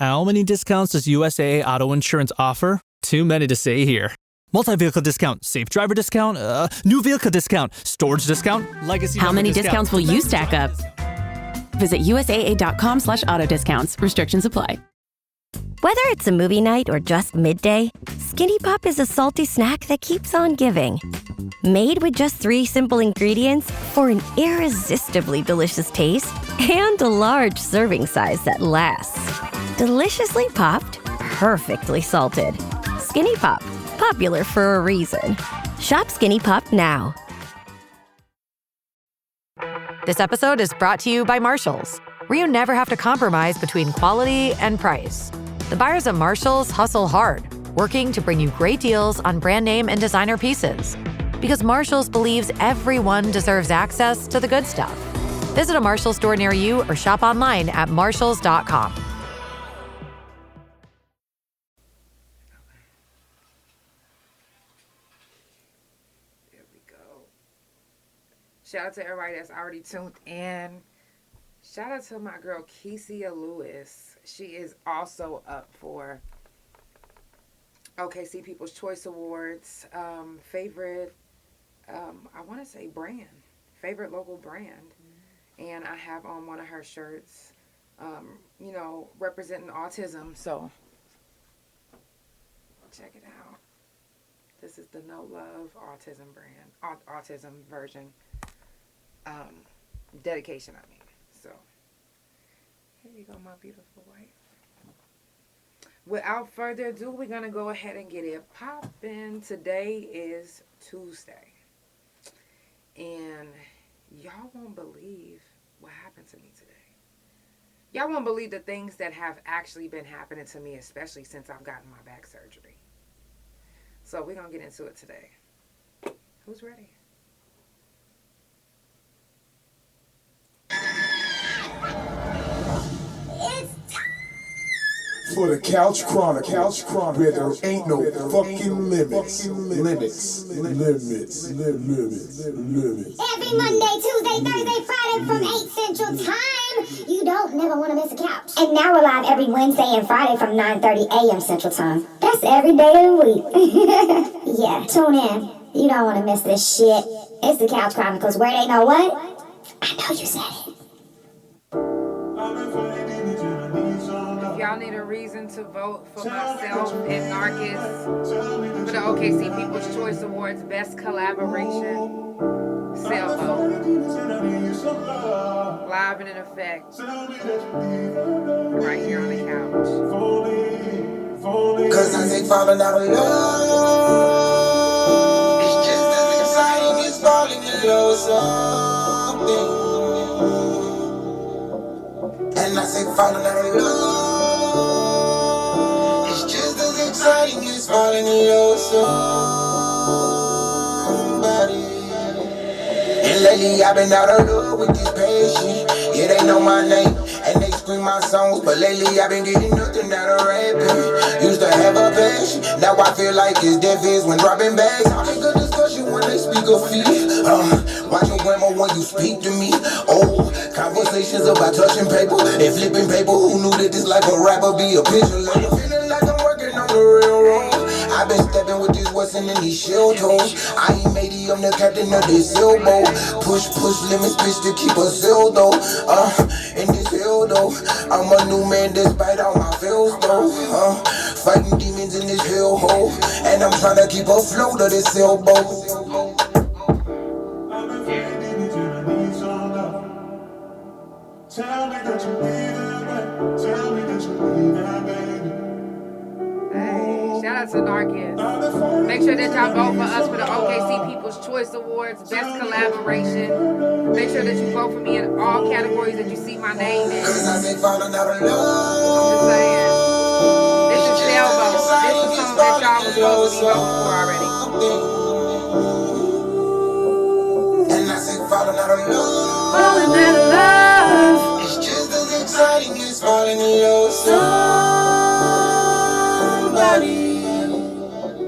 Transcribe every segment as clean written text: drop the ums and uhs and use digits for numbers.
How many discounts does USAA Auto Insurance offer? Too many to say here. Multi-vehicle discount, safe driver discount, new vehicle discount, storage discount, legacy. How many discounts will you stack up? Visit USAA.com/auto discounts. Restrictions apply. Whether it's a movie night or just midday, Skinny Pop is a salty snack that keeps on giving. Made with just 3 simple ingredients for an irresistibly delicious taste and a large serving size that lasts. Deliciously popped, perfectly salted. Skinny Pop, popular for a reason. Shop Skinny Pop now. This episode is brought to you by Marshalls, where you never have to compromise between quality and price. The buyers at Marshalls hustle hard, working to bring you great deals on brand name and designer pieces. Because Marshalls believes everyone deserves access to the good stuff. Visit a Marshalls store near you or shop online at marshalls.com. There we go. Shout out to everybody that's already tuned in. Shout out to my girl Kecia Lewis. She is also up for OKC People's Choice Awards. Favorite, I want to say brand. Favorite local brand. And I have on one of her shirts, representing autism. So, check it out. This is the No Love Autism brand. Autism version. Dedication, I mean. So, here you go, my beautiful wife. Without further ado, we're going to go ahead and get it popping. Today is Tuesday. And y'all won't believe what happened to me today. Y'all won't believe the things that have actually been happening to me, especially since I've gotten my back surgery. So we're going to get into it today. Who's ready? For the Couch Chronicles, where there ain't no fucking limits. Every Monday, Tuesday, Thursday, Friday from 8 Central Time. You don't never want to miss a couch. And now we're live every Wednesday and Friday from 9:30 a.m. Central Time. That's every day of the week. Yeah, tune in. You don't want to miss this shit. It's the Couch Chronicles, where they know what? I know you said it. Y'all need a reason to vote for myself and Narcus for the OKC People's Choice Awards Best Collaboration. Sailboat. Live and in effect. Right here on the couch. Cause I say falling out of love. It's just as exciting as falling in love with something. And I say falling out of love. Exciting is falling in love with somebody. And lately I've been out of love with this patient. Yeah, they know my name and they scream my songs, but lately I've been getting nothing out of rapping. Used to have a passion, now I feel like it's death is when dropping bags. I make a discussion when they speak of feet. Watch your grandma when you speak to me. Oh, conversations about touching paper and flipping paper. Who knew that this life a rapper be a picture later? Feeling like I'm working on the railroad. I've been stepping with this Wesson and these shell toes. I ain't made it, I'm the captain of this sailboat. Push limits, bitch, to keep us sailed though. In this hell though, I'm a new man despite all my fails though. Fighting demons in this hellhole, and I'm trying to keep afloat of this sailboat. Tell me that you need it, baby. Tell me that you need it, baby. Hey, shout out to Narcus. Make sure that y'all vote for us for the OKC People's Choice Awards Best Collaboration. Make sure that you vote for me in all categories that you see my name in. Cause I say falling out of love. I'm just saying. This is Sailboat. This is something that y'all was supposed to be voting for already. And I say falling out of love. Falling out of love. It's just as exciting as falling in love with somebody.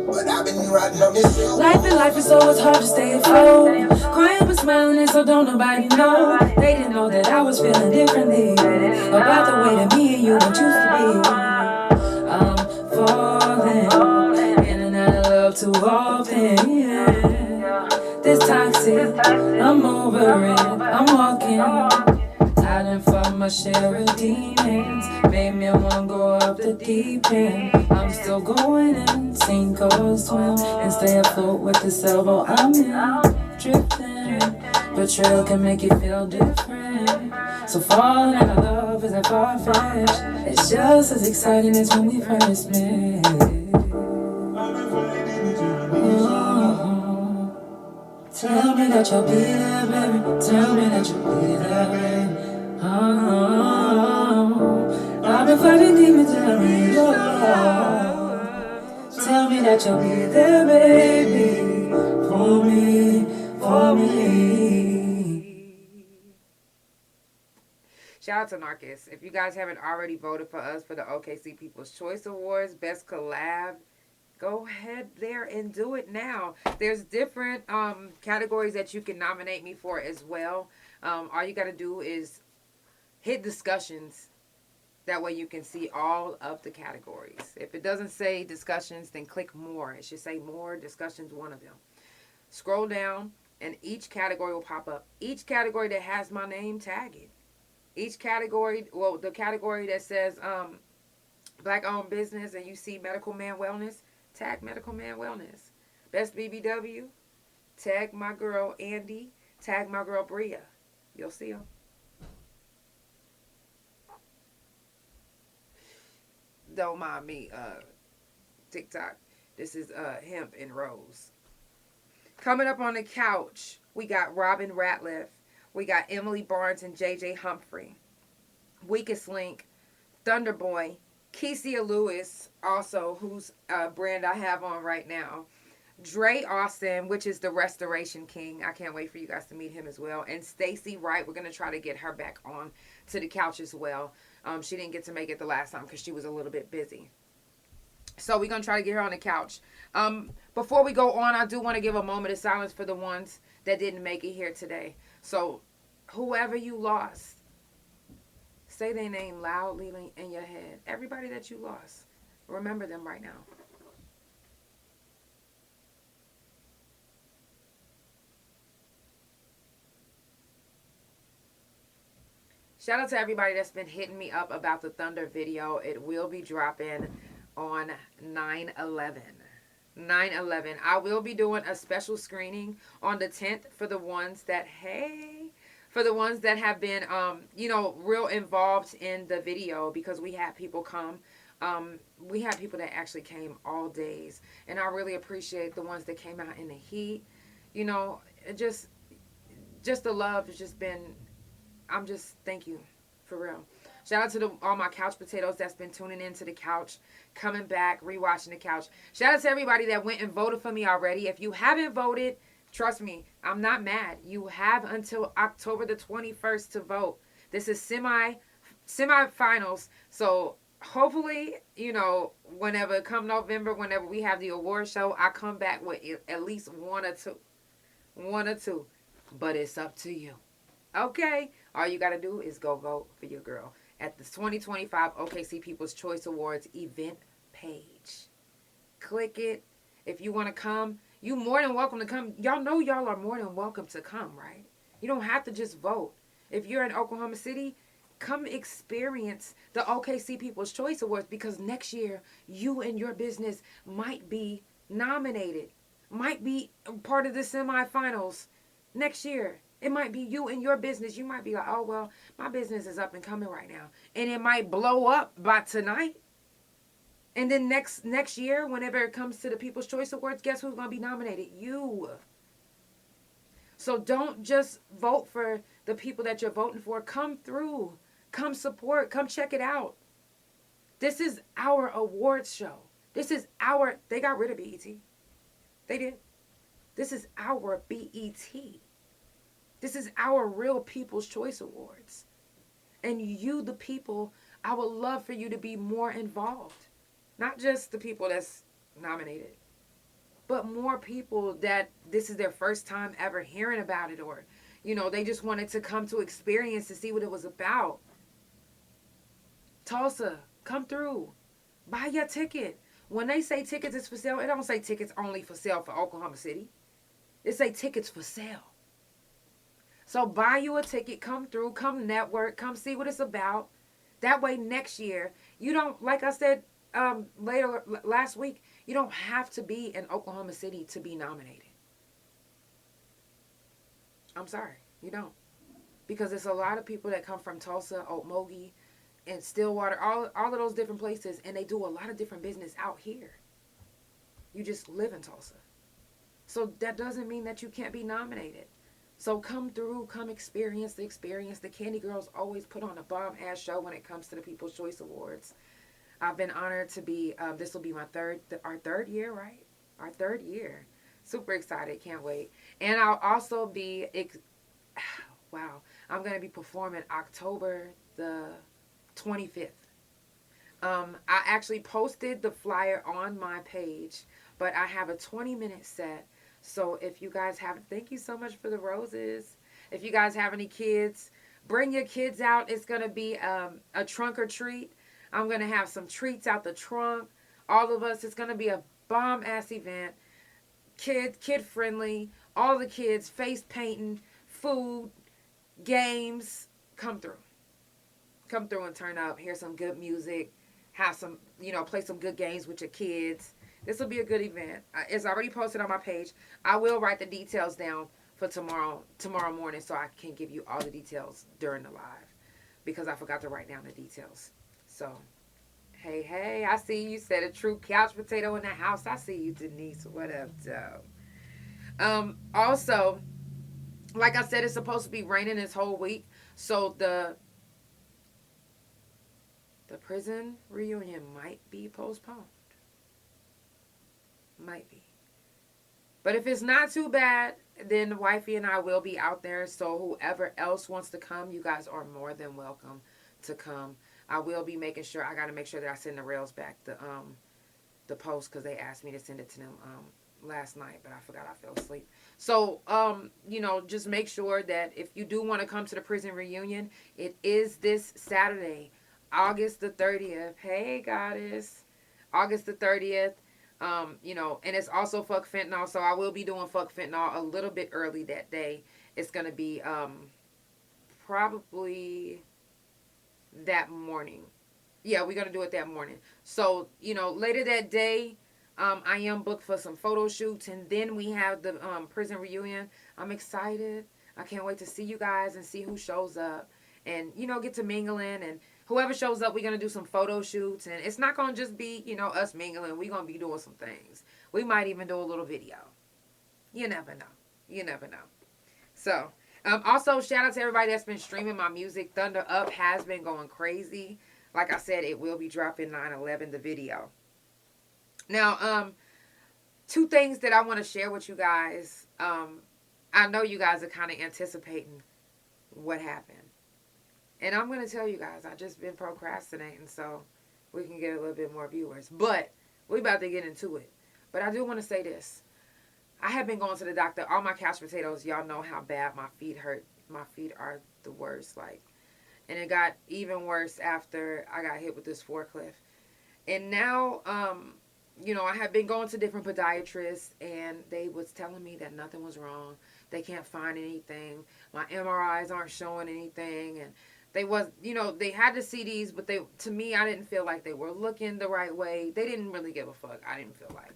But I've been riding on this hill. Life is so it's hard to stay afloat. Crying but smiling and so don't nobody know. They didn't know that I was feeling differently about the way that me and you were used to be. involved in. Yeah. This toxic, I'm over it. I'm walking. I done fought my share of demons. Made me wanna go off the deep end. I'm still going in, sink or swim, and stay afloat with the sailboat I'm in. Drifting, betrayal can make you feel different. So falling out of love isn't far-fetched. It's just as exciting as when we first met. Tell me that you'll be there, baby. Tell me that you'll be there, baby. I've been fighting demons every day. Tell me that you'll be there, baby. For me, for me. Shout out to Narcus. If you guys haven't already voted for us for the OKC People's Choice Awards, Best Collab, go ahead there and do it now. There's different categories that you can nominate me for as well. All you got to do is hit discussions. That way you can see all of the categories. If it doesn't say discussions, then click more. It should say more, discussions, one of them. Scroll down and each category will pop up. Each category that has my name, tag it. Each category, well, the category that says Black-owned business and you see Medical Man Wellness, tag Medical Man Wellness. Best BBW, tag my girl Andy, tag my girl Bria. You'll see them. Don't mind me, TikTok. This is Hemp and Rose. Coming up on the couch, we got Robin Ratliff. We got Emily Barnes and JJ Humphrey. Weakest Link, Thunderboy, Kecia Lewis, also, whose brand I have on right now. Dre Austin, which is the Restoration King. I can't wait for you guys to meet him as well. And Stacie Wright, we're going to try to get her back on to the couch as well. She didn't get to make it the last time because she was a little bit busy. So we're going to try to get her on the couch. Before we go on, I do want to give a moment of silence for the ones that didn't make it here today. So whoever you lost, say their name loudly in your head. Everybody that you lost, remember them right now. Shout out to everybody that's been hitting me up about the Thunder video. It will be dropping on 9/11. 9/11. I will be doing a special screening on the 10th for the ones that, have been, real involved in the video, because we had people come. We had people that actually came all days. And I really appreciate the ones that came out in the heat. You know, just the love has just been... thank you, for real. Shout out to all my couch potatoes that's been tuning into the couch, coming back, rewatching the couch. Shout out to everybody that went and voted for me already. If you haven't voted, trust me, I'm not mad. You have until October the 21st to vote. This is semifinals. So hopefully, whenever come November, whenever we have the award show, I come back with at least one or two. But it's up to you. Okay, all you got to do is go vote for your girl at the 2025 OKC People's Choice Awards event page. Click it. If you want to come, you're more than welcome to come. Y'all know y'all are more than welcome to come, right? You don't have to just vote. If you're in Oklahoma City, come experience the OKC People's Choice Awards, because next year you and your business might be nominated, might be part of the semifinals next year. It might be you and your business. You might be like, oh, well, my business is up and coming right now. And it might blow up by tonight. And then next year, whenever it comes to the People's Choice Awards, guess who's going to be nominated? You. So don't just vote for the people that you're voting for. Come through. Come support. Come check it out. This is our awards show. They got rid of BET. They did. This is our BET. This is our real People's Choice Awards. And you, the people, I would love for you to be more involved. Not just the people that's nominated, but more people that this is their first time ever hearing about it, or, they just wanted to come to experience to see what it was about. Tulsa, come through. Buy your ticket. When they say tickets is for sale, it don't say tickets only for sale for Oklahoma City. It say tickets for sale. So buy you a ticket, come through, come network, come see what it's about. That way next year, you don't, like I said last week, you don't have to be in Oklahoma City to be nominated. I'm sorry, you don't. Because there's a lot of people that come from Tulsa, Okmulgee, and Stillwater, all of those different places, and they do a lot of different business out here. You just live in Tulsa. So that doesn't mean that you can't be nominated. So come through, come experience the experience. The Candy Girls always put on a bomb-ass show when it comes to the People's Choice Awards. I've been honored to be, this will be our third year, right? Our third year. Super excited, can't wait. And I'll also be, wow, I'm going to be performing October the 25th. I actually posted the flyer on my page, but I have a 20-minute set. So if you guys have, thank you so much for the roses. If you guys have any kids, bring your kids out. It's going to be a trunk or treat. I'm going to have some treats out the trunk. All of us, it's going to be a bomb-ass event. Kid-friendly. All the kids, face painting, food, games. Come through. Come through and turn up. Hear some good music. Have some, play some good games with your kids. This will be a good event. It's already posted on my page. I will write the details down for tomorrow morning so I can give you all the details during the live because I forgot to write down the details. So, hey, I see you said a true couch potato in the house. I see you, Denise. What up, though? Also, like I said, it's supposed to be raining this whole week. So the prison reunion might be postponed. Might be. But if it's not too bad, then the wifey and I will be out there. So whoever else wants to come, you guys are more than welcome to come. I will be making sure, I got to make sure that I send the rails back the post because they asked me to send it to them last night, but I forgot I fell asleep. So, just make sure that if you do want to come to the prison reunion, it is this Saturday, August the 30th. Hey, goddess. August the 30th. And it's also Fuck Fentanyl, so I will be doing Fuck Fentanyl a little bit early that day. It's going to be probably that morning. Yeah, we're going to do it that morning. So, later that day, I am booked for some photo shoots, and then we have the prison reunion. I'm excited. I can't wait to see you guys and see who shows up and, get to mingling. And whoever shows up, we're going to do some photo shoots. And it's not going to just be, us mingling. We're going to be doing some things. We might even do a little video. You never know. You never know. So, also, shout out to everybody that's been streaming my music. Thunder Up has been going crazy. Like I said, it will be dropping 9/11, the video. Now, two things that I want to share with you guys. I know you guys are kind of anticipating what happened. And I'm going to tell you guys, I've just been procrastinating so we can get a little bit more viewers. But we're about to get into it. But I do want to say this. I have been going to the doctor. All my couch potatoes, y'all know how bad my feet hurt. My feet are the worst. And it got even worse after I got hit with this forklift. And now, I have been going to different podiatrists, and they was telling me that nothing was wrong. They can't find anything. My MRIs aren't showing anything. And they was, they had the CDs, but to me, I didn't feel like they were looking the right way. They didn't really give a fuck. I didn't feel like.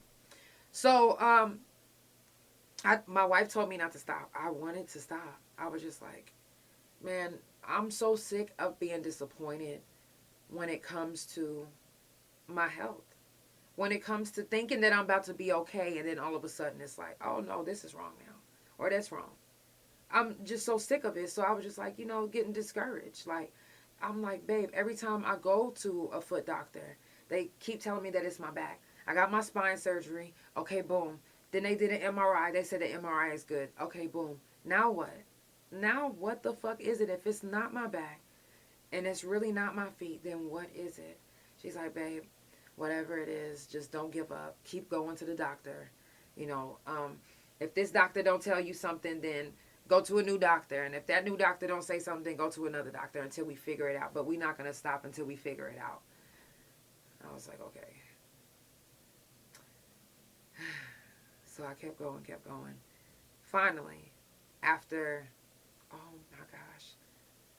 So, my wife told me not to stop. I wanted to stop. I was just like, man, I'm so sick of being disappointed when it comes to my health. When it comes to thinking that I'm about to be okay, and then all of a sudden it's like, oh no, this is wrong now. Or that's wrong. I'm just so sick of it. So I was just like, getting discouraged. I'm like, babe, every time I go to a foot doctor, they keep telling me that it's my back. I got my spine surgery. Okay, boom. Then they did an MRI. They said the MRI is good. Okay, boom. Now what? Now what the fuck is it? If it's not my back and it's really not my feet, then what is it? She's like, babe, whatever it is, just don't give up. Keep going to the doctor. If this doctor don't tell you something, then go to a new doctor. And if that new doctor don't say something, go to another doctor until we figure it out. But we're not going to stop until we figure it out. I was like, okay. So I kept going. Finally, after, oh my gosh,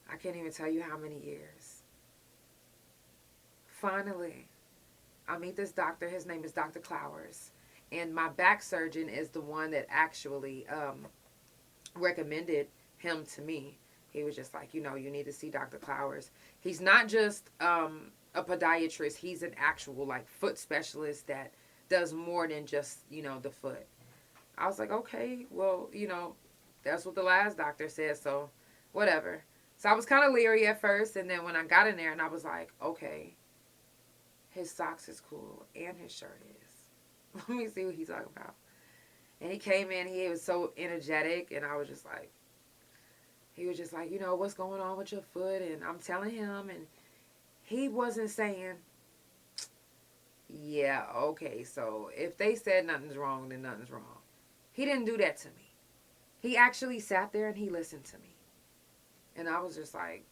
I can't even tell you how many years. Finally, I meet this doctor. His name is Dr. Clowers. And my back surgeon is the one that actually recommended him to me. He was just like, you need to see Dr. Clowers. He's not just a podiatrist. He's an actual, like, foot specialist that does more than just, the foot. I was like, okay, well, that's what the last doctor said, so whatever. So I was kind of leery at first, and then when I got in there and I was like, okay, his socks is cool and his shirt is. Let me see what he's talking about. And he came in, he was so energetic, and I was just like, he was just like, what's going on with your foot? And I'm telling him, and he wasn't saying, yeah, okay, so if they said nothing's wrong, then nothing's wrong. He didn't do that to me. He actually sat there and he listened to me. And I was just like,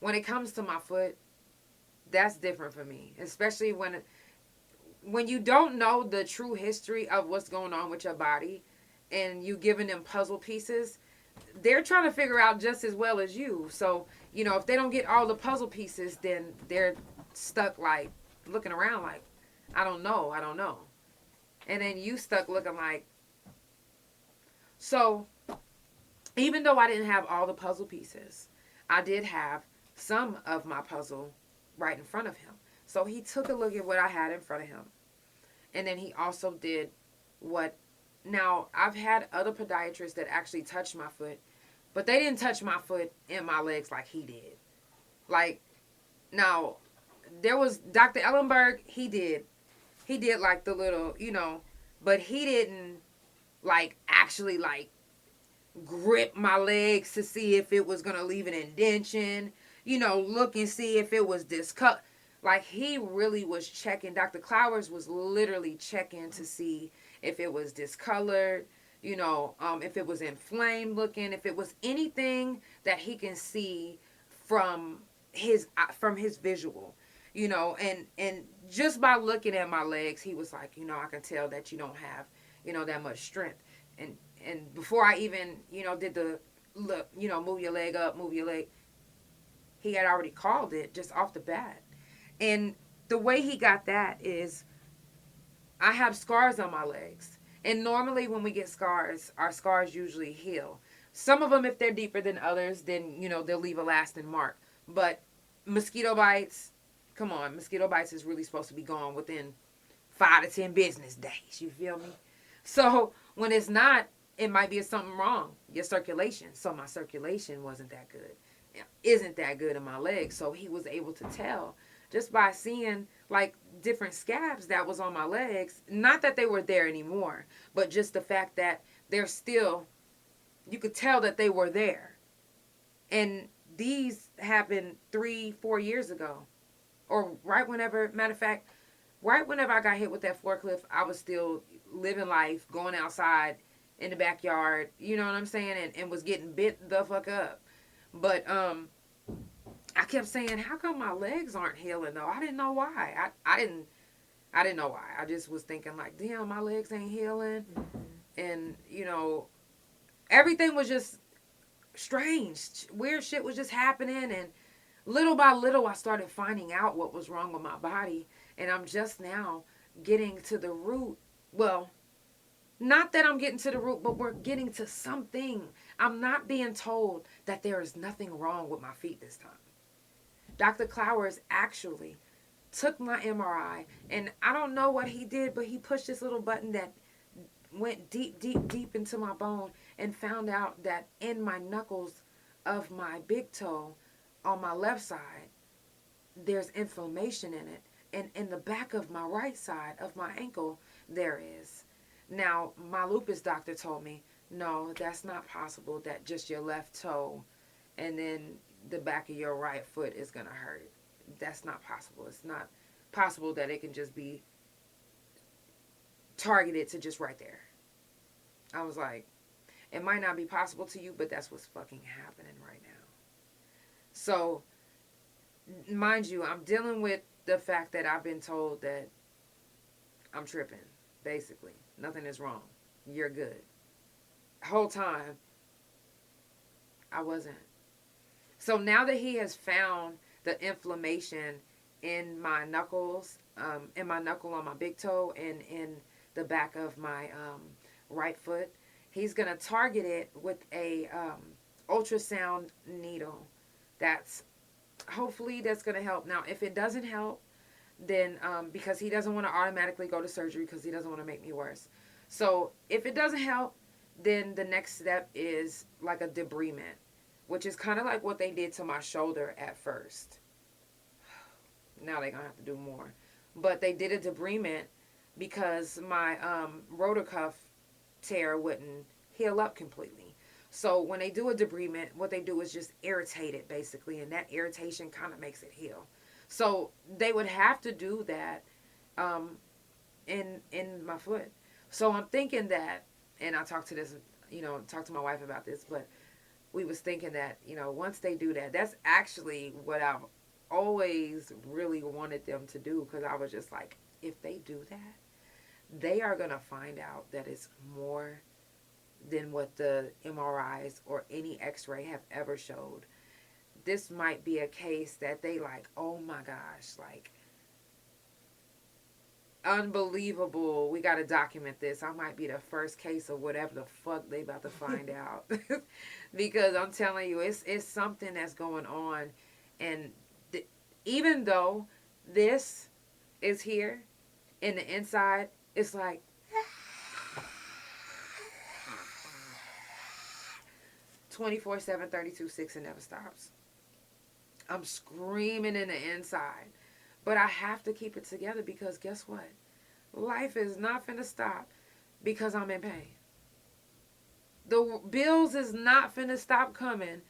when it comes to my foot, that's different for me. Especially when you don't know the true history of what's going on with your body and you giving them puzzle pieces, they're trying to figure out just as well as you. So, if they don't get all the puzzle pieces, then they're stuck like looking around like, I don't know. And then you stuck looking like. So, even though I didn't have all the puzzle pieces, I did have some of my puzzle right in front of him. So he took a look at what I had in front of him. And then he also did now I've had other podiatrists that actually touched my foot, but they didn't touch my foot and my legs like he did. Like, now, there was Dr. Ellenberg, he did like the little, but he didn't like actually like grip my legs to see if it was going to leave an indentation, look and see if it was discut. Like, he really was checking. Dr. Clowers was literally checking to see if it was discolored, if it was inflamed looking, if it was anything that he can see from his visual, and just by looking at my legs, he was like, I can tell that you don't have, that much strength. And before I even, did the look, move your leg up, move your leg, he had already called it just off the bat. And the way he got that is, I have scars on my legs. And normally when we get scars, our scars usually heal. Some of them, if they're deeper than others, then, they'll leave a lasting mark. But mosquito bites, come on, mosquito bites is really supposed to be gone within 5 to 10 business days. You feel me? So when it's not, it might be something wrong. Your circulation. So my circulation wasn't that good. Isn't that good in my legs. So he was able to tell just by seeing like different scabs that was on my legs. Not that they were there anymore, but just the fact that they're still, you could tell that they were there. And these happened 3-4 years ago. Or right whenever, matter of fact, right whenever I got hit with that forklift, I was still living life, going outside in the backyard, you know what I'm saying, and was getting bit the fuck up. But I kept saying, how come my legs aren't healing though? I didn't know why. I didn't know why. I just was thinking like, damn, my legs ain't healing. And, everything was just strange. Weird shit was just happening. And little by little, I started finding out what was wrong with my body. And I'm just now getting to the root. Well, not that I'm getting to the root, but we're getting to something. I'm not being told that there is nothing wrong with my feet this time. Dr. Clowers actually took my MRI, and I don't know what he did, but he pushed this little button that went deep, deep, deep into my bone and found out that in my knuckles of my big toe on my left side, there's inflammation in it. And in the back of my right side of my ankle, there is. Now, my lupus doctor told me, no, that's not possible, that just your left toe and then the back of your right foot is going to hurt. That's not possible. It's not possible that it can just be targeted to just right there. I was like, it might not be possible to you, but that's what's fucking happening right now. So, mind you, I'm dealing with the fact that I've been told that I'm tripping, basically. Nothing is wrong. You're good. Whole time, I wasn't. So now that he has found the inflammation in my knuckles, in my knuckle on my big toe and in the back of my right foot, he's going to target it with a ultrasound needle. Hopefully that's going to help. Now, if it doesn't help, then because he doesn't want to automatically go to surgery because he doesn't want to make me worse. So if it doesn't help, then the next step is like a debridement, which is kind of like what they did to my shoulder at first. Now they're going to have to do more. But they did a debridement because my rotor cuff tear wouldn't heal up completely. So when they do a debridement, what they do is just irritate it, basically. And that irritation kind of makes it heal. So they would have to do that in my foot. So I'm thinking that, and I talked to my wife about this, but we was thinking that, once they do that, that's actually what I've always really wanted them to do, because I was just like, if they do that, they are going to find out that it's more than what the MRIs or any x-ray have ever showed. This might be a case that they like, oh my gosh, like, unbelievable. We got to document this. I might be the first case of whatever the fuck they about to find out. Because I'm telling you, it's something that's going on. And even though this is here in the inside, it's like 24/7, 32/6, and never stops. I'm screaming in the inside. But I have to keep it together because guess what? Life is not finna stop because I'm in pain. The bills is not finna stop coming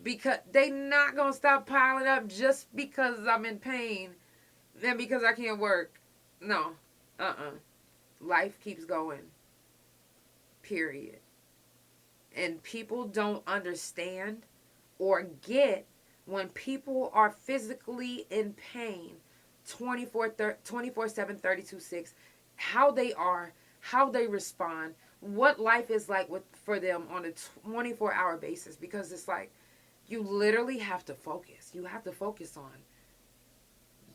because they not gonna stop piling up just because I'm in pain and because I can't work. No. Life keeps going. Period. And people don't understand or get when people are physically in pain 24/7, 32/6, how they are, how they respond, what life is like for them on a 24-hour basis. Because it's like, you literally have to focus. You have to focus on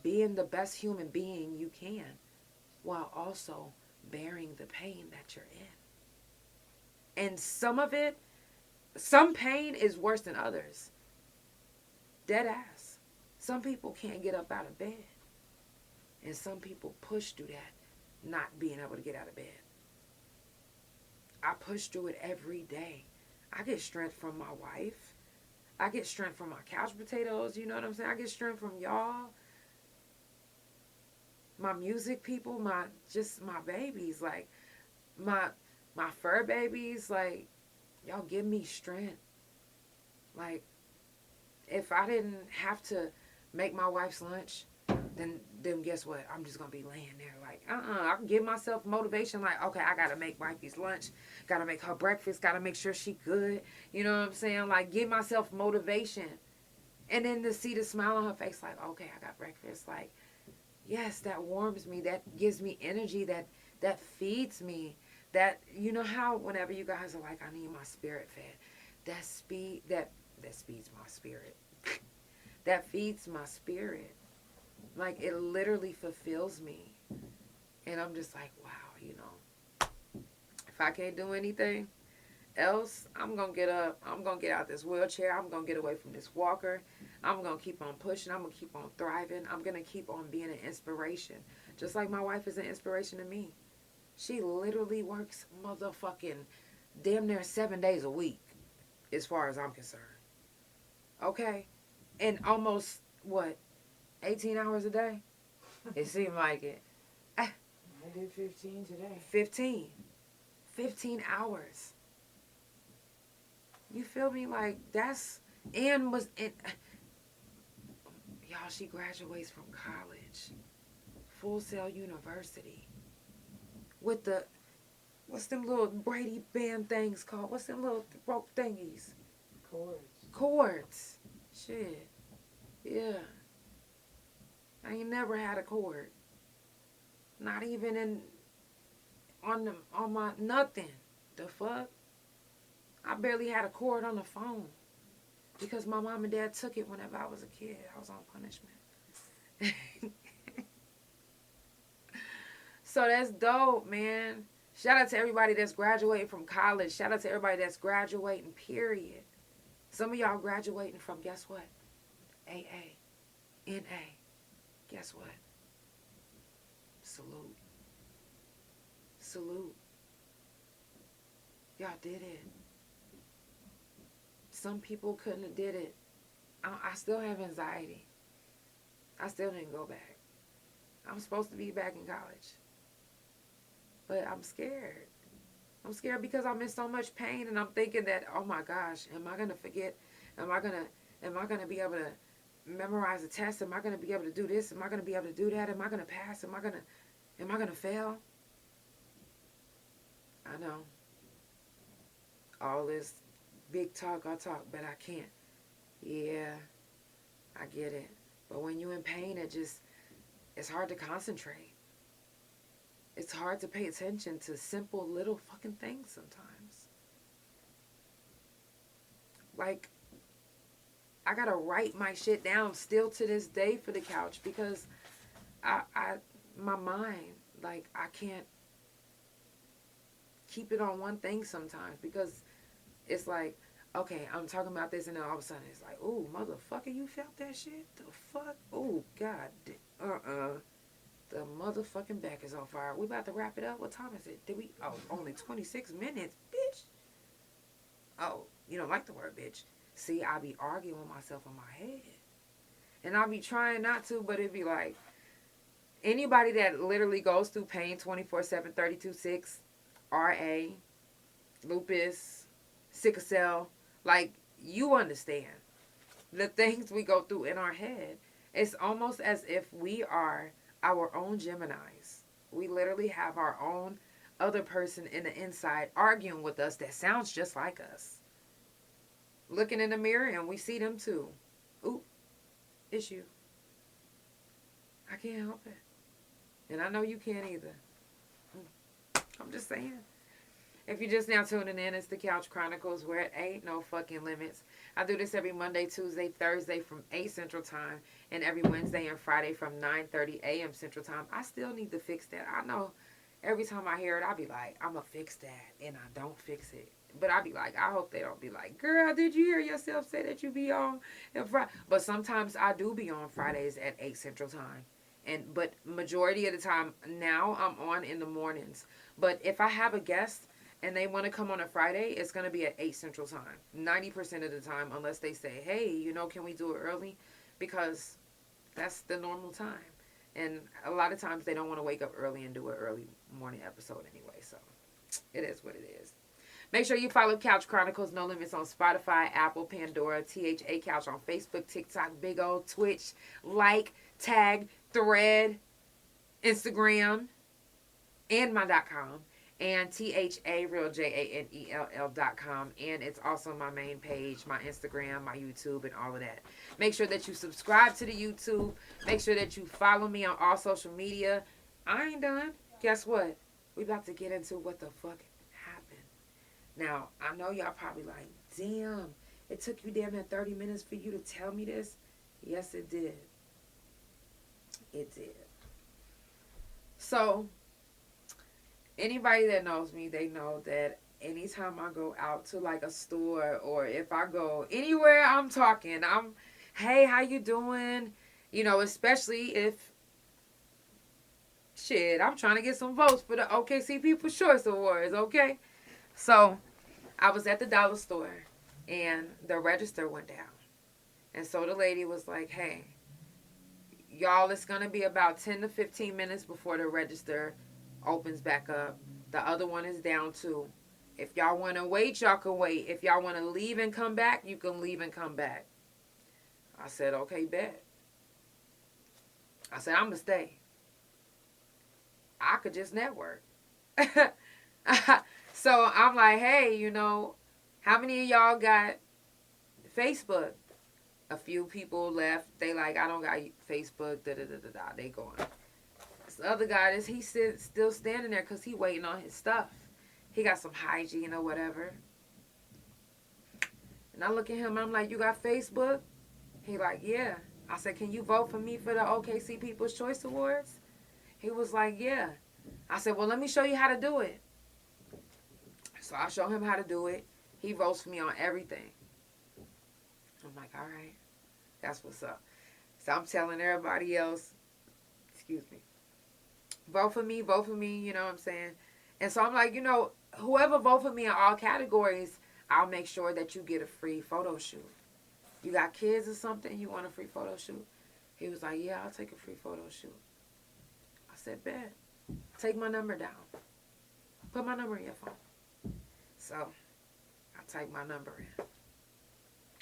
being the best human being you can while also bearing the pain that you're in. And some pain is worse than others. Dead ass. Some people can't get up out of bed. And some people push through that, not being able to get out of bed. I push through it every day. I get strength from my wife. I get strength from my couch potatoes. You know what I'm saying? I get strength from y'all. My music people, my babies, like my fur babies, like, y'all give me strength. Like, if I didn't have to make my wife's lunch, then guess what? I'm just going to be laying there like, I can give myself motivation like, okay, I got to make wifey's lunch. Got to make her breakfast. Got to make sure she good. You know what I'm saying? Like, give myself motivation. And then to see the smile on her face like, okay, I got breakfast. Like, yes, that warms me. That gives me energy. That feeds me. That, you know how whenever you guys are like, I need my spirit fed. That speeds my spirit. That feeds my spirit. Like, it literally fulfills me. And I'm just like, wow, if I can't do anything else, I'm going to get up. I'm going to get out this wheelchair. I'm going to get away from this walker. I'm going to keep on pushing. I'm going to keep on thriving. I'm going to keep on being an inspiration. Just like my wife is an inspiration to me. She literally works motherfucking damn near 7 days a week, as far as I'm concerned. Okay? And almost, 18 hours a day? It seemed like it. I did 15 today. 15 hours. You feel me? Like, that's... And was... y'all, she graduates from college. Full Sail University. With the... What's them little Brady band things called? What's them little rope thingies? Cords. Shit. Yeah. I ain't never had a cord. Not even in on my nothing. The fuck? I barely had a cord on the phone because my mom and dad took it whenever I was a kid. I was on punishment. So that's dope, man. Shout out to everybody that's graduating from college. Shout out to everybody that's graduating, period. Some of y'all graduating from, guess what? AA, NA. Guess what? Salute. Salute. Y'all did it. Some people couldn't have did it. I still have anxiety. I still didn't go back. I'm supposed to be back in college. But I'm scared. I'm scared because I'm in so much pain, and I'm thinking that, oh my gosh, am I gonna forget? Am I gonna be able to memorize a test? Am I gonna be able to do this? Am I gonna be able to do that? Am I gonna pass? Am I gonna fail? I know. All this big talk, I talk, but I can't. Yeah, I get it. But when you're in pain, it's hard to concentrate. It's hard to pay attention to simple little fucking things sometimes. Like, I gotta write my shit down still to this day for the couch because my mind, like, I can't keep it on one thing sometimes because it's like, okay, I'm talking about this and then all of a sudden it's like, ooh, motherfucker, you felt that shit? The fuck? Ooh, God, the motherfucking back is on fire. We about to wrap it up. What time is it? Only 26 minutes, bitch. Oh, you don't like the word bitch. See, I be arguing with myself in my head. And I be trying not to, but it be like, anybody that literally goes through pain 24/7, 32/6, RA, lupus, sickle cell, like, you understand the things we go through in our head. It's almost as if we are our own Geminis. We literally have our own other person in the inside arguing with us that sounds just like us. Looking in the mirror and we see them too. Ooh, it's you. I can't help it. And I know you can't either. I'm just saying. If you're just now tuning in, it's the Couch Chronicles, where it ain't no fucking limits. I do this every Monday, Tuesday, Thursday from 8 Central Time, and every Wednesday and Friday from 9:30 a.m. Central Time. I still need to fix that. I know every time I hear it, I'll be like, I'm going to fix that, and I don't fix it. But I'll be like, I hope they don't be like, girl, did you hear yourself say that you be on? But sometimes I do be on Fridays at 8 Central Time. But majority of the time now I'm on in the mornings. But if I have a guest and they want to come on a Friday, it's going to be at 8 Central Time. 90% of the time, unless they say, hey, can we do it early? Because that's the normal time. And a lot of times they don't want to wake up early and do an early morning episode anyway. So it is what it is. Make sure you follow Couch Chronicles No Limits on Spotify, Apple, Pandora, THA Couch on Facebook, TikTok, Big O, Twitch, like, tag, thread, Instagram, and my.com. And THARealJANELL.com. And it's also my main page, my Instagram, my YouTube, and all of that. Make sure that you subscribe to the YouTube. Make sure that you follow me on all social media. I ain't done. Guess what? We about to get into what the fuck happened. Now, I know y'all probably like, damn, it took you damn near 30 minutes for you to tell me this. Yes, it did. It did. So, anybody that knows me, they know that anytime I go out to like a store or if I go anywhere, I'm talking. Hey, how you doing? Especially if, I'm trying to get some votes for the OKC People's Choice Awards, okay? So, I was at the dollar store and the register went down. And so the lady was like, hey, y'all, it's going to be about 10 to 15 minutes before the register opens back up. The other one is down too. If y'all want to wait, y'all can wait. If y'all want to leave and come back, you can leave and come back. I said, okay, bet. I said, I'm going to stay. I could just network. So I'm like, hey, how many of y'all got Facebook? A few people left. They like, I don't got Facebook. They going. This other guy, he's still standing there because he waiting on his stuff. He got some hygiene or whatever. And I look at him and I'm like, you got Facebook? He like, yeah. I said, can you vote for me for the OKC People's Choice Awards? He was like, yeah. I said, well, let me show you how to do it. So I show him how to do it. He votes for me on everything. I'm like, all right. That's what's up. So I'm telling everybody else, excuse me, vote for me, you know what I'm saying? And so I'm like, whoever vote for me in all categories, I'll make sure that you get a free photo shoot. You got kids or something, you want a free photo shoot? He was like, yeah, I'll take a free photo shoot. I said, bet. Take my number down. Put my number in your phone. So I type my number in.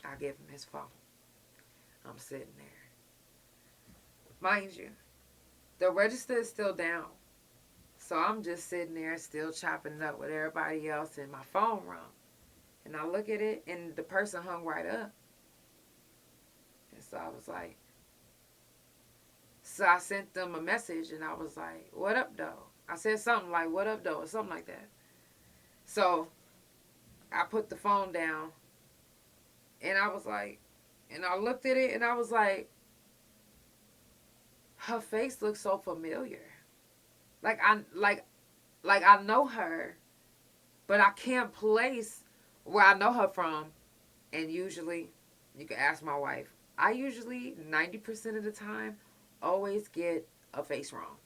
I give him his phone. I'm sitting there. Mind you, the register is still down. So I'm just sitting there still chopping it up with everybody else, and my phone rung. And I look at it, and the person hung right up. And so I was like, so I sent them a message, and I was like, what up, though? I said something like, what up, though, or something like that. So I put the phone down, and I was like, and I looked at it, and I was like, her face looks so familiar. Like I know her, but I can't place where I know her from. And usually, you can ask my wife, I usually, 90% of the time, always get a face wrong.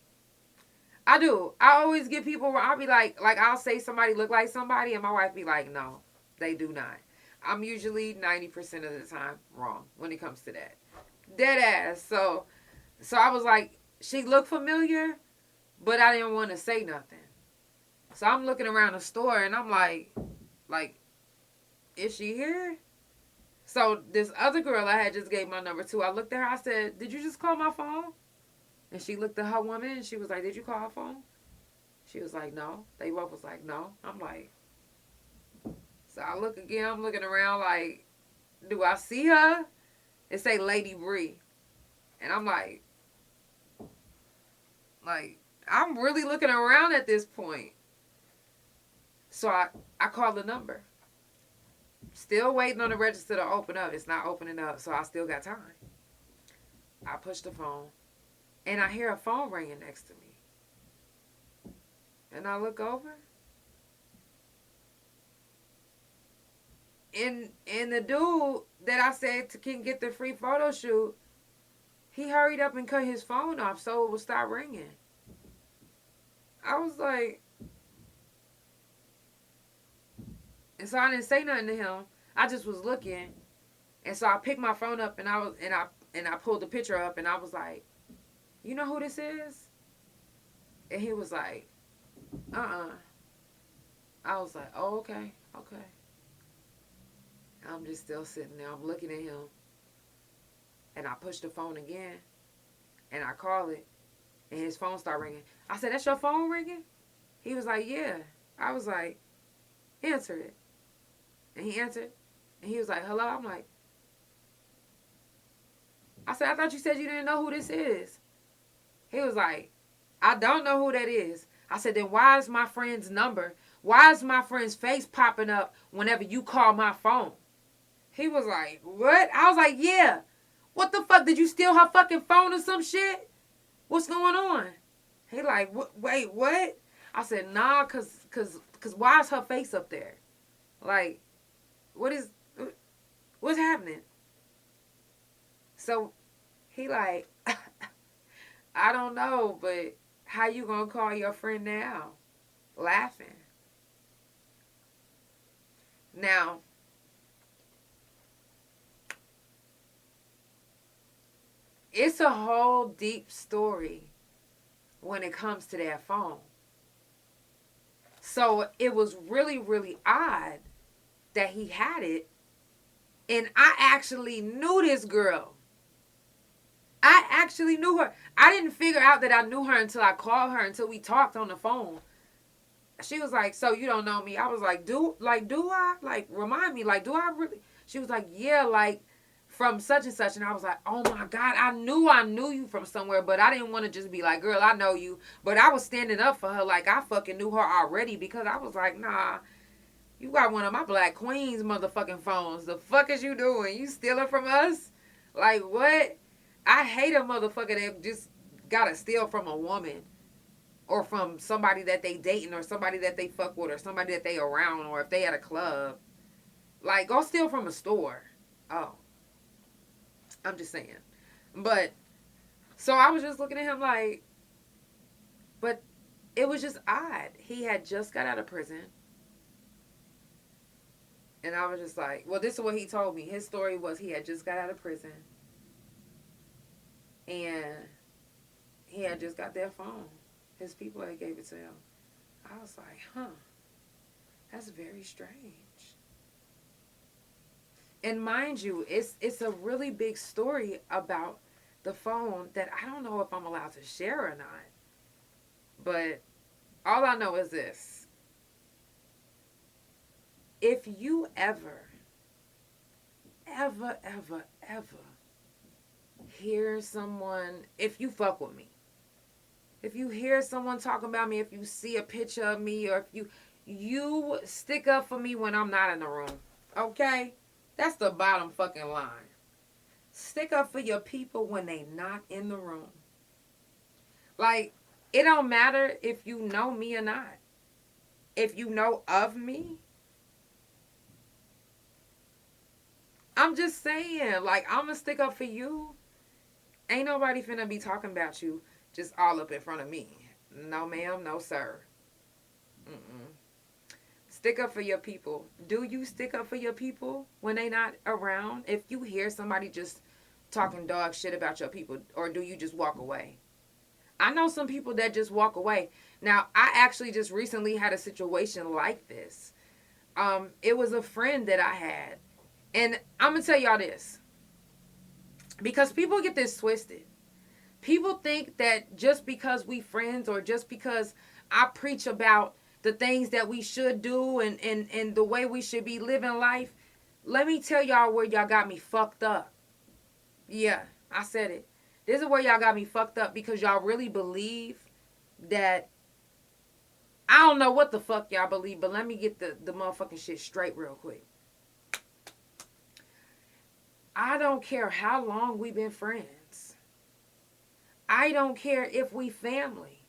I do. I always get people where I'll be like I'll say somebody look like somebody, and my wife be like, no, they do not. I'm usually 90% of the time wrong when it comes to that. Dead ass. So I was like, she looked familiar, but I didn't want to say nothing. So I'm looking around the store, and I'm like, is she here? So this other girl I had just gave my number to, I looked at her, I said, did you just call my phone? And she looked at her woman, and she was like, did you call her phone? She was like, no. They both was like, no. I'm like, so I look again, I'm looking around like, do I see her? It say Lady Bree. And I'm like, I'm really looking around at this point. So I called the number. Still waiting on the register to open up. It's not opening up, so I still got time. I push the phone, and I hear a phone ringing next to me. And I look over, and the dude that I said can get the free photo shoot, he hurried up and cut his phone off so it would stop ringing. I was like, and so I didn't say nothing to him. I just was looking, and so I picked my phone up, and I pulled the picture up, and I was like, you know who this is? And he was like, I was like, oh, okay. I'm just still sitting there. I'm looking at him, and I push the phone again, and I call it, and his phone started ringing. I said, that's your phone ringing? He was like, yeah. I was like, answer it. And he answered, and he was like, hello? I'm like, I said, I thought you said you didn't know who this is. He was like, I don't know who that is. I said, then why is my friend's number, why is my friend's face popping up whenever you call my phone? He was like, what? I was like, yeah. What the fuck? Did you steal her fucking phone or some shit? What's going on? He like, wait, what? I said, nah, cause why is her face up there? Like, what's happening? So he like, I don't know, but how you gonna call your friend now? Laughing. Now, it's a whole deep story when it comes to that phone. So it was really, really odd that he had it. And I actually knew this girl. I actually knew her. I didn't figure out that I knew her until I called her, until we talked on the phone. She was like, so you don't know me? I was like, do I? Like, remind me, like, do I really? She was like, yeah, like, from such and such. And I was like, oh my God, I knew you from somewhere, but I didn't want to just be like, girl, I know you. But I was standing up for her like I fucking knew her already, because I was like, nah, you got one of my Black Queen's motherfucking phones. The fuck is you doing? You stealing from us? Like, what? I hate a motherfucker that just gotta steal from a woman, or from somebody that they dating, or somebody that they fuck with, or somebody that they around, or if they at a club. Like, go steal from a store. Oh. I'm just saying. But, so I was just looking at him like, but it was just odd. He had just got out of prison. And I was just like, well, this is what he told me. His story was he had just got out of prison. And he had just got their phone. His people had gave it to him. I was like, huh. That's very strange. And mind you, it's a really big story about the phone that I don't know if I'm allowed to share or not. But all I know is this. If you ever hear someone, if you fuck with me, if you hear someone talking about me, if you see a picture of me, or if you stick up for me when I'm not in the room, okay? That's the bottom fucking line. Stick up for your people when they not in the room. Like, it don't matter if you know me or not. If you know of me, I'm just saying, like, I'm gonna stick up for you. Ain't nobody finna be talking about you just all up in front of me. No, ma'am. No, sir. Stick up for your people. Do you stick up for your people when they not around? If you hear somebody just talking dog shit about your people, or do you just walk away? I know some people that just walk away. Now, I actually just recently had a situation like this. It was a friend that I had. And I'm going to tell y'all this. Because people get this twisted. People think that just because we friends, or just because I preach about the things that we should do and the way we should be living life, let me tell y'all where y'all got me fucked up. Yeah, I said it. This is where y'all got me fucked up, because y'all really believe that, I don't know what the fuck y'all believe, but let me get the motherfucking shit straight real quick. I don't care how long we've been friends. I don't care if we family.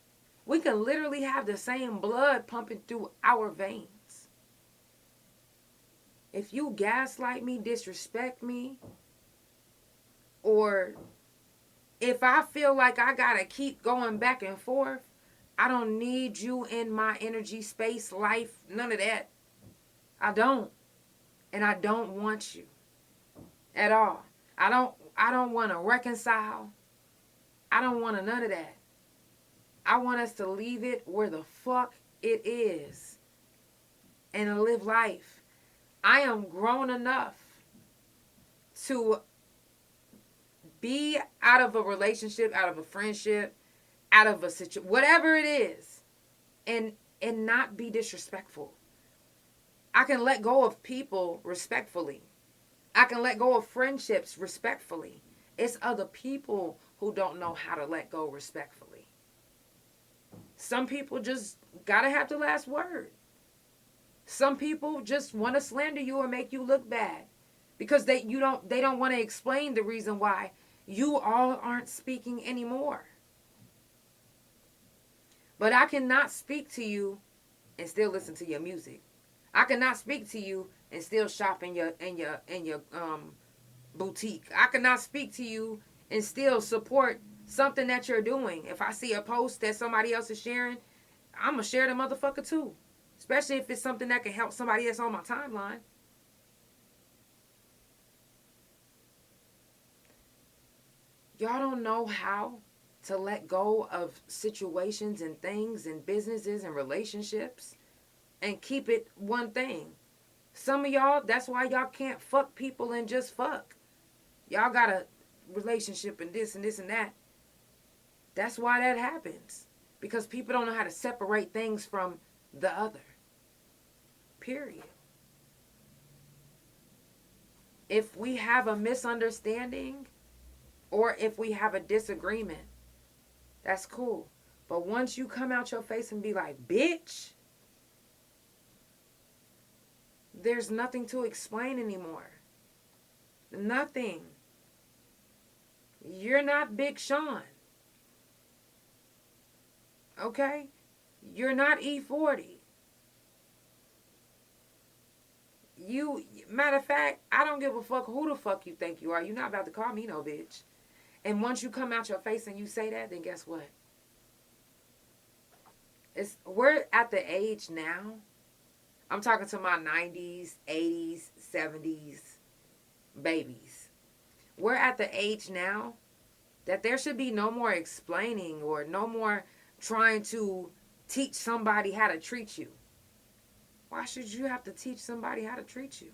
We can literally have the same blood pumping through our veins. If you gaslight me, disrespect me, or if I feel like I gotta keep going back and forth, I don't need you in my energy, space, life, none of that. I don't. And I don't want you at all. I don't want to reconcile. I don't want none of that. I want us to leave it where the fuck it is and to live life. I am grown enough to be out of a relationship, out of a friendship, out of a situation, whatever it is, and not be disrespectful. I can let go of people respectfully. I can let go of friendships respectfully. It's other people who don't know how to let go respectfully. Some people just gotta have the last word. Some people just want to slander you or make you look bad because they don't want to explain the reason why you all aren't speaking anymore. But I cannot speak to you and still listen to your music. I cannot speak to you and still shop in your boutique. I cannot speak to you and still support something that you're doing. If I see a post that somebody else is sharing, I'm going to share the motherfucker too. Especially if it's something that can help somebody that's on my timeline. Y'all don't know how to let go of situations and things and businesses and relationships and keep it one thing. Some of y'all, that's why y'all can't fuck people and just fuck. Y'all got a relationship and this and this and that. That's why that happens. Because people don't know how to separate things from the other. Period. if we have a misunderstanding or if we have a disagreement, that's cool. But once you come out your face and be like, bitch, there's nothing to explain anymore. Nothing. You're not Big Sean. Okay? You're not E40. Matter of fact, I don't give a fuck who the fuck you think you are. You're not about to call me no bitch. And once you come out your face and you say that, then guess what? We're at the age now. I'm talking to my 90s, 80s, 70s babies. We're at the age now that there should be no more explaining or no more trying to teach somebody how to treat you. Why should you have to teach somebody how to treat you?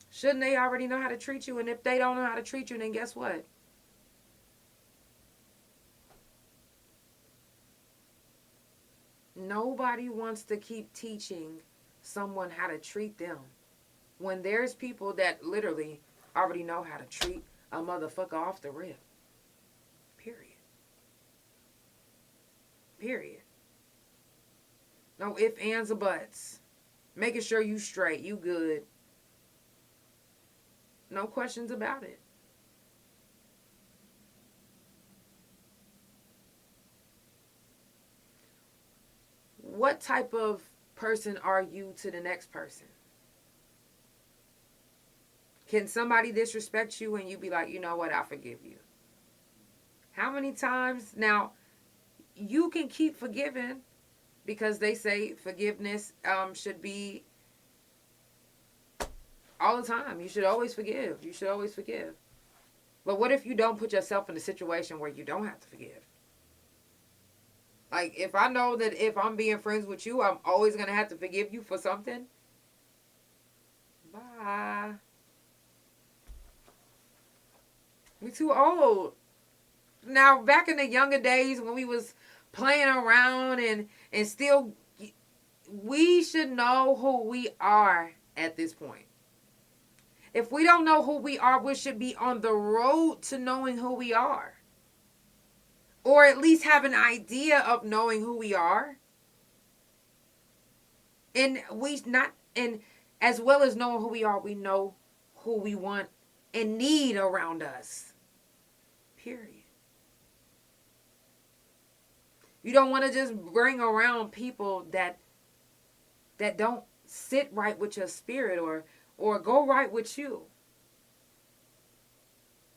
Shouldn't they already know how to treat you? And if they don't know how to treat you, then guess what? Nobody wants to keep teaching someone how to treat them when there's people that literally already know how to treat a motherfucker off the rip. Period. Period. No ifs, ands, or buts. Making sure you straight, you good. No questions about it. What type of person are you to the next person? Can somebody disrespect you and you be like, you know what, I forgive you? How many times? Now, you can keep forgiving because they say forgiveness should be all the time. You should always forgive. You should always forgive. But what if you don't put yourself in a situation where you don't have to forgive? Like, if I know that if I'm being friends with you, I'm always going to have to forgive you for something. Bye. We too old. Now, back in the younger days when we was playing around and still, we should know who we are at this point. If we don't know who we are, we should be on the road to knowing who we are. Or at least have an idea of knowing who we are. And as well as knowing who we are, we know who we want and need around us. Period. You don't want to just bring around people that don't sit right with your spirit or go right with you.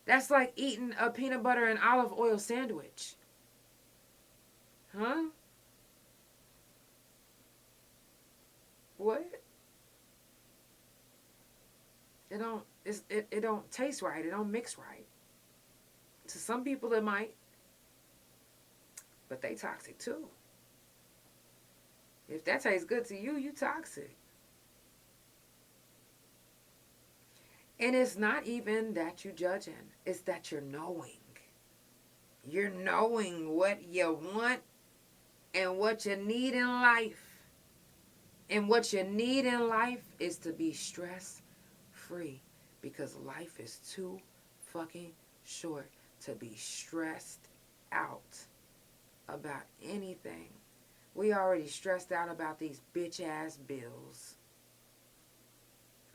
That's like eating a peanut butter and olive oil sandwich. Huh? What? It don't taste right. It don't mix right. To some people it might. But they toxic too. If that tastes good to you, you toxic. And it's not even that you're judging. It's that you're knowing. You're knowing what you want and what you need in life. And what you need in life is to be stress-free. Because life is too fucking short to be stressed out about anything. We already stressed out about these bitch-ass bills.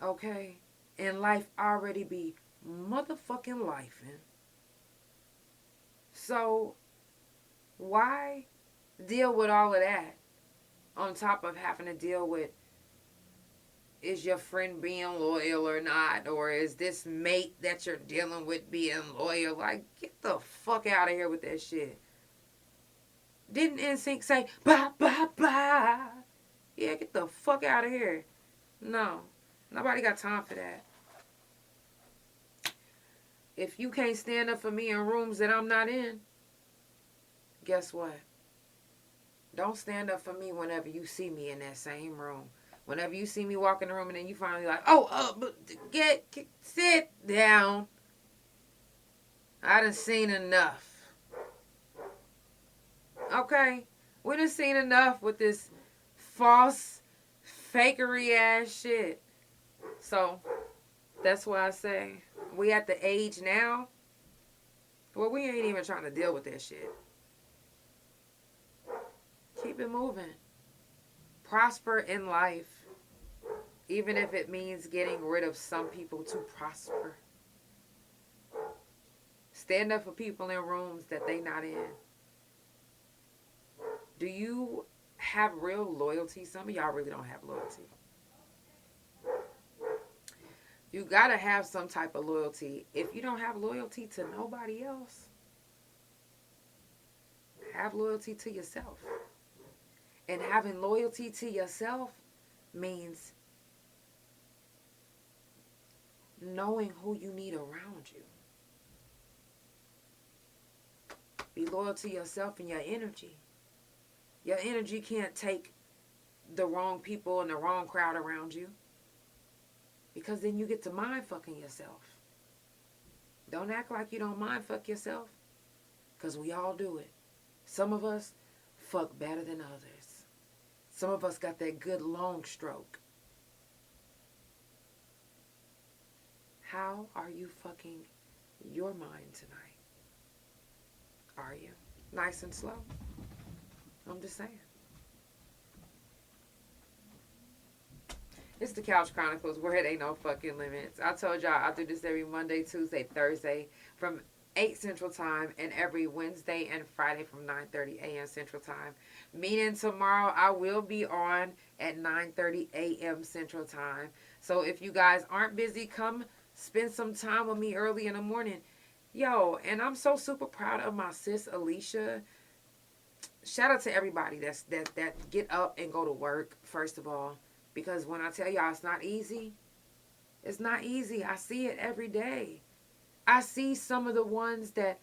Okay? And life already be motherfucking lifing. So, why deal with all of that on top of having to deal with, is your friend being loyal or not? Or is this mate that you're dealing with being loyal? Like, get the fuck out of here with that shit. Didn't NSYNC say, bye, bye, bye? Yeah, get the fuck out of here. No, nobody got time for that. If you can't stand up for me in rooms that I'm not in, guess what? Don't stand up for me whenever you see me in that same room. Whenever you see me walk in the room and then you finally like, sit down. I done seen enough. Okay? We done seen enough with this false, fakery ass shit. So, That's why I say we at the age now where we ain't even trying to deal with that shit. Keep it moving. Prosper in life. Even if it means getting rid of some people to prosper. Stand up for people in rooms that they not in. Do you have real loyalty? Some of y'all really don't have loyalty. You gotta have some type of loyalty. If you don't have loyalty to nobody else, have loyalty to yourself. And having loyalty to yourself means knowing who you need around you. Be loyal to yourself and your energy. Your energy can't take the wrong people and the wrong crowd around you. Because then you get to mind fucking yourself. Don't act like you don't mind fuck yourself. Because we all do it. Some of us fuck better than others. Some of us got that good long stroke. How are you fucking your mind tonight? Are you? Nice and slow? I'm just saying. It's the Couch Chronicles, where it ain't no fucking limits. I told y'all I do this every Monday, Tuesday, Thursday from 8 Central Time, and every Wednesday and Friday from 9:30 a.m. Central Time. Meaning tomorrow I will be on at 9:30 a.m. Central Time. So if you guys aren't busy, come spend some time with me early in the morning. Yo, and I'm so super proud of my sis Alicia. Shout out to everybody that get up and go to work, first of all. Because when I tell y'all it's not easy, it's not easy. I see it every day. I see some of the ones that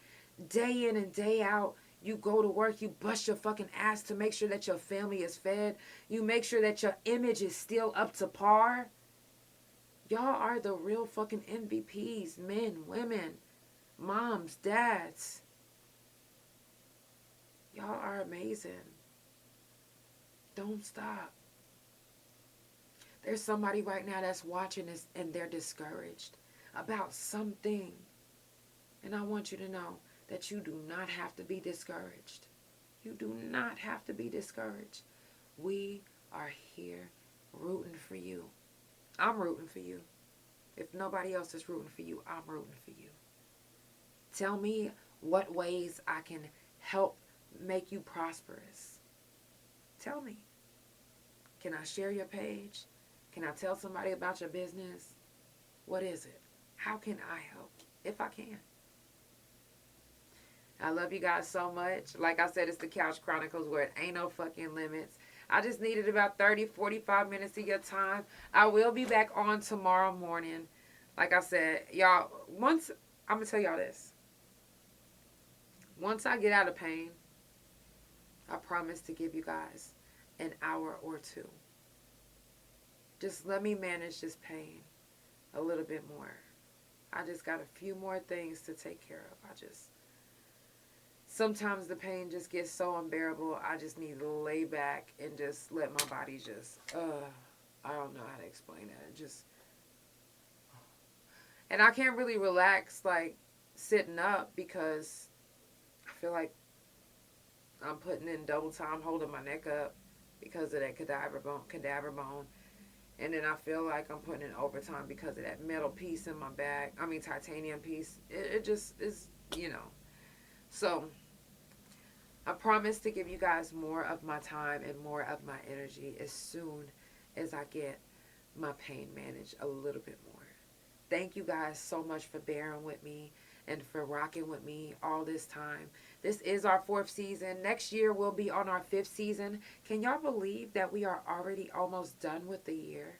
day in and day out, you go to work, you bust your fucking ass to make sure that your family is fed. You make sure that your image is still up to par. Y'all are the real fucking MVPs, men, women, moms, dads. Y'all are amazing. Don't stop. There's somebody right now that's watching this and they're discouraged about something. And I want you to know that you do not have to be discouraged. You do not have to be discouraged. We are here rooting for you. I'm rooting for you. If nobody else is rooting for you, I'm rooting for you. Tell me what ways I can help make you prosperous. Tell me. Can I share your page? Can I tell somebody about your business? What is it? How can I help? If I can. I love you guys so much. Like I said, it's the Couch Chronicles, where it ain't no fucking limits. I just needed about 30, 45 minutes of your time. I will be back on tomorrow morning. Like I said, y'all, I'm going to tell y'all this. Once I get out of pain, I promise to give you guys an hour or two. Just let me manage this pain a little bit more. I just got a few more things to take care of. Sometimes the pain just gets so unbearable, I just need to lay back and just let my body just, I don't know how to explain that. And I can't really relax, like, sitting up, because I feel like I'm putting in double time holding my neck up because of that cadaver bone. And then I feel like I'm putting in overtime because of that metal piece in my back. Titanium piece. It just is, So, I promise to give you guys more of my time and more of my energy as soon as I get my pain managed a little bit more. Thank you guys so much for bearing with me and for rocking with me all this time. This is our 4th season. Next year we'll be on our 5th season. Can y'all believe that we are already almost done with the year?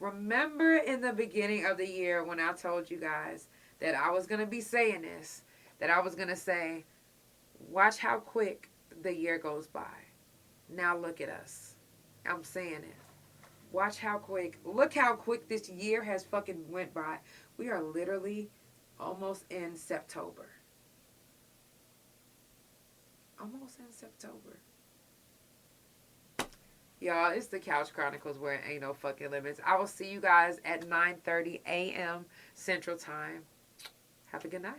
Remember in the beginning of the year when I told you guys that I was going to be saying this, that I was going to say, watch how quick the year goes by. Now look at us. I'm saying it. Watch how quick. Look how quick this year has fucking went by. We are literally almost in September. Almost in September. Y'all, it's the Couch Chronicles where it ain't no fucking limits. I will see you guys at 9:30 a.m. Central Time. Have a good night.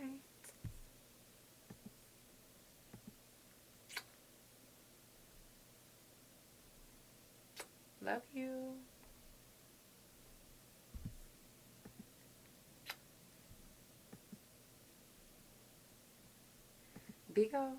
Love you. Bigo.